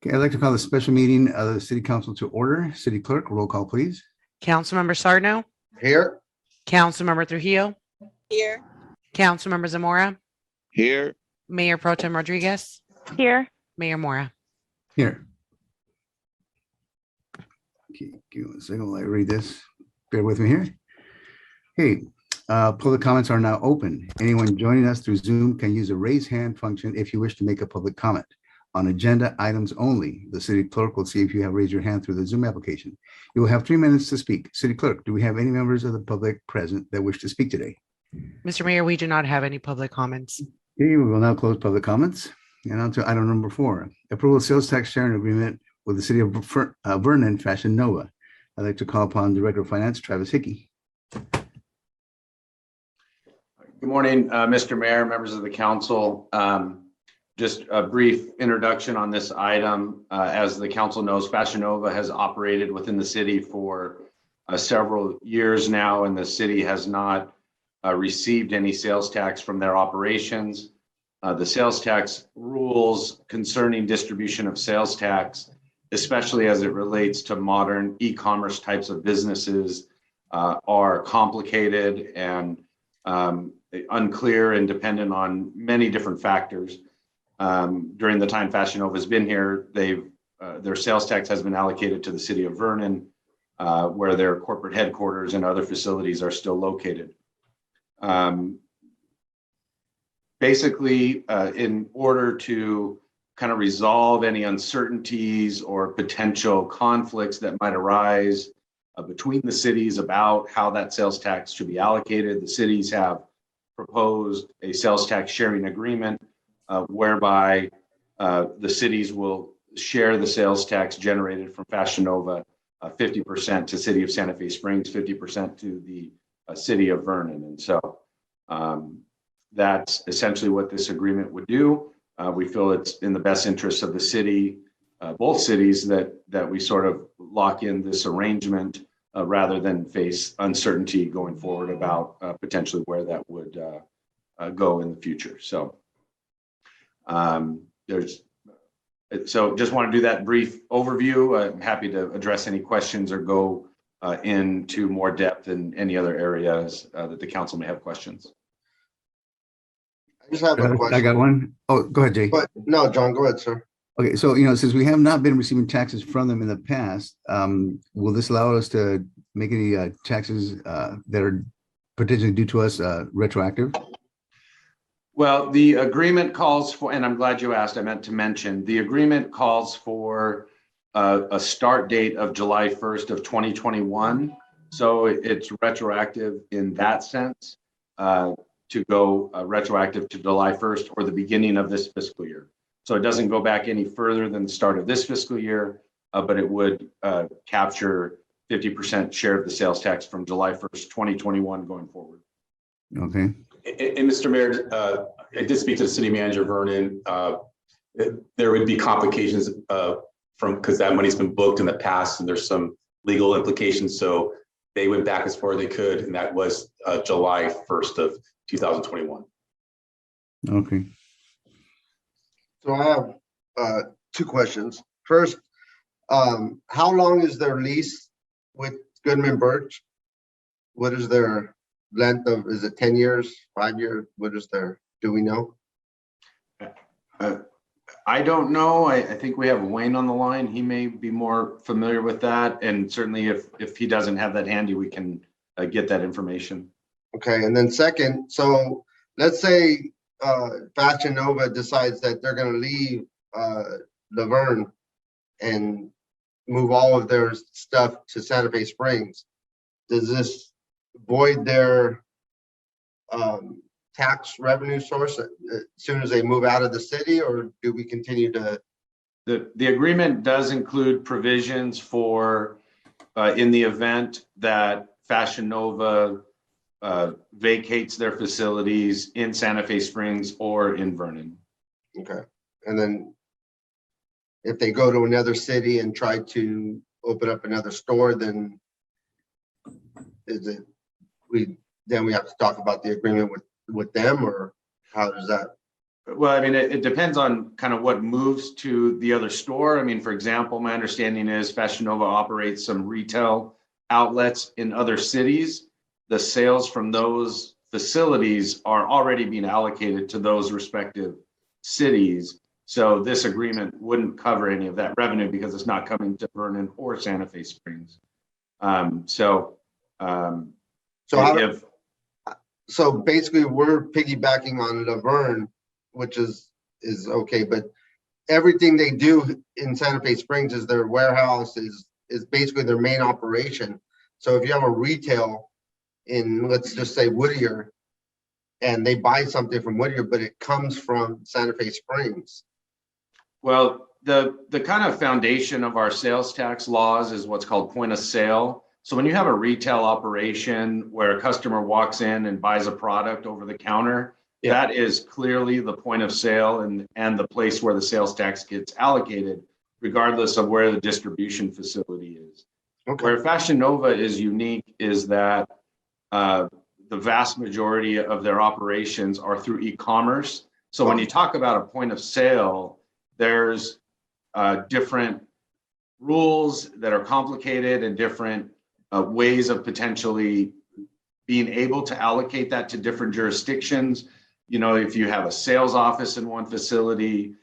Okay, I'd like to call the special meeting of the City Council to order. City Clerk, roll call, please. Councilmember Sarno, Here. Councilmember Trujillo, Here. Councilmember Zamora, Here. Mayor Pro Tem Rodriguez, Here. Mayor Mora. Here. Okay, give me a second while I read this. Bear with me here. Okay, public comments are now open. Anyone joining us through Zoom can use the raise hand function if you wish to make a public comment. On agenda items only, the city clerk will see if you have raised your hand through the Zoom application. You will have 3 minutes to speak. City clerk, do we have any members of the public present that wish to speak today? Mr. Mayor, we do not have any public comments. Okay, we will now close public comments. And on to item number 4, approval of sales tax sharing agreement with the city of Vernon Fashion Nova. I'd like to call upon Director of Finance, Travis Hickey. Good morning, Mr. Mayor, members of the council. Just a brief introduction on this item. As the council knows, Fashion Nova has operated within the city for several years now, and the city has not received any sales tax from their operations. The sales tax rules concerning distribution of sales tax, especially as it relates to modern e-commerce types of businesses, are complicated and unclear and dependent on many different factors. During the time Fashion Nova has been here, their sales tax has been allocated to the city of Vernon, where their corporate headquarters and other facilities are still located. Basically, in order to kind of resolve any uncertainties or potential conflicts that might arise between the cities about how that sales tax should be allocated, the cities have proposed a sales tax sharing agreement whereby the cities will share the sales tax generated from Fashion Nova, 50% to City of Santa Fe Springs, 50% to the City of Vernon. And so that's essentially what this agreement would do. We feel it's in the best interest of the city, both cities, that we sort of lock in this arrangement rather than face uncertainty going forward about potentially where that would go in the future. So just want to do that brief overview. I'm happy to address any questions or go into more depth in any other areas that the council may have questions. I just have a question. I got one. Oh, go ahead, Jay. But no, John, go ahead, sir. Okay, so, since we have not been receiving taxes from them in the past, will this allow us to make any taxes that are potentially due to us retroactive? Well, the agreement calls for, and I'm glad you asked, I meant to mention, the agreement calls for a start date of July 1st of 2021. So it's retroactive in that sense to go retroactive to July 1st or the beginning of this fiscal year. So it doesn't go back any further than the start of this fiscal year, but it would capture 50% share of the sales tax from July 1st, 2021 going forward. Okay. And Mr. Mayor, I did speak to the city manager, Vernon. There would be complications because that money's been booked in the past and there's some legal implications. So they went back as far as they could, and that was July 1st of 2021. Okay. So I have 2 questions. First, how long is their lease with Goodman Birch? What is their length of, is it 10 years, 5 years? What is their, do we know? I don't know. I think we have Wayne on the line. He may be more familiar with that. And certainly if he doesn't have that handy, we can get that information. Okay, and then second, so let's say Fashion Nova decides that they're going to leave Laverne and move all of their stuff to Santa Fe Springs. Does this void their tax revenue source as soon as they move out of the city, or do we continue to? The agreement does include provisions for in the event that Fashion Nova vacates their facilities in Santa Fe Springs or in Vernon. Okay, and then if they go to another city and try to open up another store, then we have to talk about the agreement with them, or how does that Well, I mean, it depends on kind of what moves to the other store. I mean, for example, my understanding is Fashion Nova operates some retail outlets in other cities. The sales from those facilities are already being allocated to those respective cities. So this agreement wouldn't cover any of that revenue because it's not coming to Vernon or Santa Fe Springs. So how, If, so basically we're piggybacking on Laverne, which is okay, but everything they do in Santa Fe Springs is their warehouse, is basically their main operation. So if you have a retail in, let's just say Whittier, and they buy something from Whittier, but it comes from Santa Fe Springs. well, the kind of foundation of our sales tax laws is what's called point of sale. So when you have a retail operation where a customer walks in and buys a product over the counter, Yeah. that is clearly the point of sale and the place where the sales tax gets allocated, regardless of where the distribution facility is. Okay, Where Fashion Nova is unique is that the vast majority of their operations are through e-commerce. So when you talk about a point of sale, there's different rules that are complicated and different ways of potentially being able to allocate that to different jurisdictions. You know, if you have a sales office in one facility,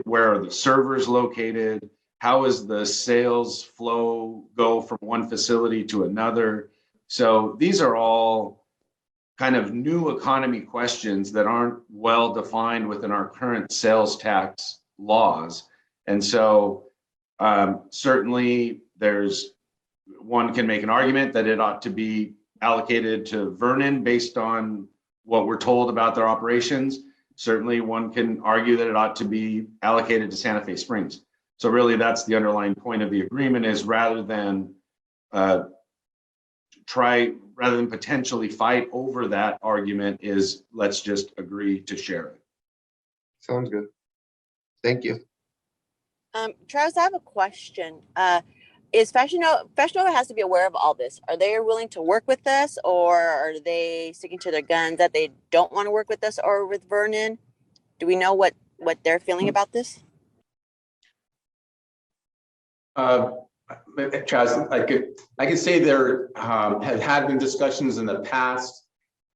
where are the servers located? How is the sales flow go from one facility to another? So these are all kind of new economy questions that aren't well defined within our current sales tax laws. And so certainly one can make an argument that it ought to be allocated to Vernon based on what we're told about their operations. Certainly one can argue that it ought to be allocated to Santa Fe Springs. So really that's the underlying point of the agreement, is rather than potentially fight over that argument, is let's just agree to share it. sounds good. Thank you. Travis, I have a question. Is Fashion Nova has to be aware of all this? Are they willing to work with us, or are they sticking to their guns that they don't want to work with us or with Vernon? Do we know what they're feeling about this? Travis, I could say there had been discussions in the past,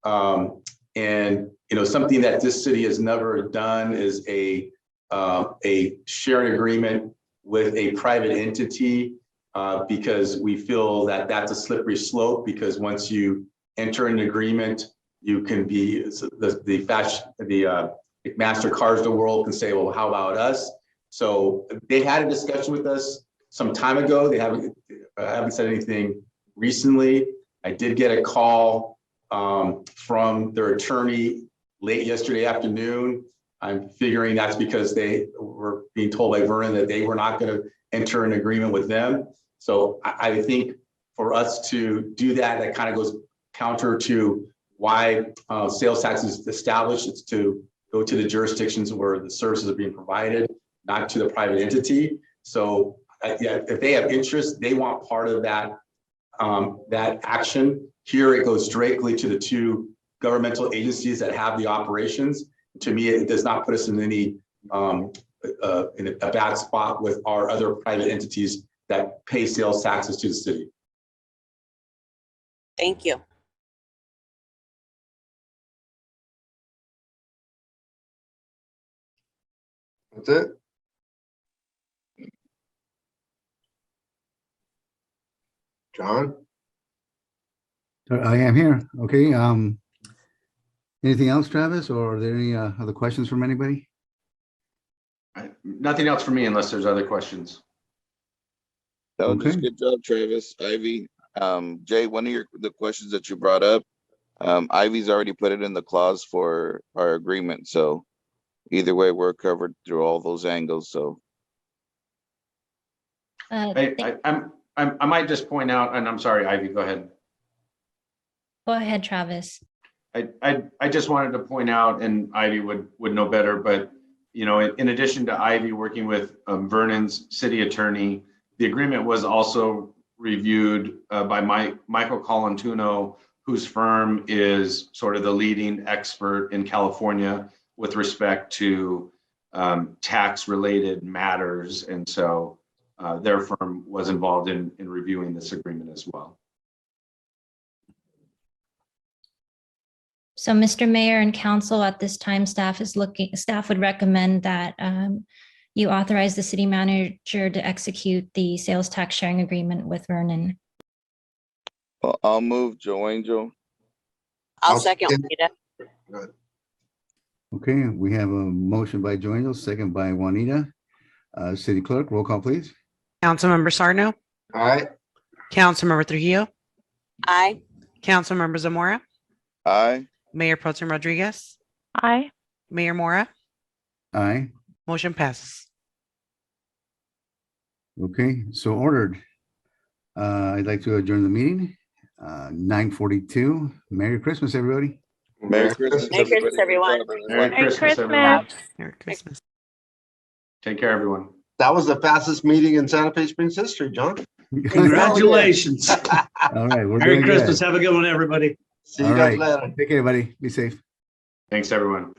and something that this city has never done is a sharing agreement with a private entity, because we feel that that's a slippery slope. Because once you enter an agreement, you can be the MasterCards of the world can say, well, how about us? So they had a discussion with us some time ago. They haven't said anything recently. I did get a call from their attorney late yesterday afternoon. I'm figuring that's because they were being told by Vernon that they were not going to enter an agreement with them. So I think for us to do that, that kind of goes counter to why sales tax is established. It's to go to the jurisdictions where the services are being provided, not to the private entity. So if they have interest, they want part of that action. Here it goes directly to the two governmental agencies that have the operations. To me, it does not put us in any in a bad spot with our other private entities that pay sales taxes to the city. Thank you. That's it. John? I am here. Okay. Anything else, Travis, or are there any other questions from anybody? Nothing else for me unless there's other questions. That was just Okay. good job, Travis. Ivy, Jay, one of the questions that you brought up, Ivy's already put it in the clause for our agreement. So either way, we're covered through all those angles. So I might just point out, and I'm sorry, Ivy, go ahead. Go ahead, Travis. I just wanted to point out, and Ivy would know better, but in addition to Ivy working with Vernon's city attorney, the agreement was also reviewed by Michael Colantuno, whose firm is sort of the leading expert in California with respect to tax-related matters. And so their firm was involved in reviewing this agreement as well. So, Mr. Mayor and council, at this time, staff would recommend that you authorize the city manager to execute the sales tax sharing agreement with Vernon. Well, I'll move Joe Angel. I'll I'll second second. Juanita. Okay, we have a motion by Joe Angel, second by Juanita. City Clerk, roll call, please. Councilmember Sarno, All right, Councilmember Trujillo, Aye. Councilmember Zamora, Aye. Mayor Pro Tem Rodriguez, Aye. Mayor Mora, Aye. motion passes. Okay, so ordered. I'd like to adjourn the meeting. 9:42. Merry Christmas, everybody. Merry Christmas. Merry Christmas, everyone. Merry Christmas, everyone. Merry Christmas. Take care, everyone. that was the fastest meeting in Santa Fe Springs history, John. Congratulations. All right, we're Merry doing Christmas. good. Have a good one, everybody. See you All guys right. later. Take care, everybody. Be safe. Thanks, everyone.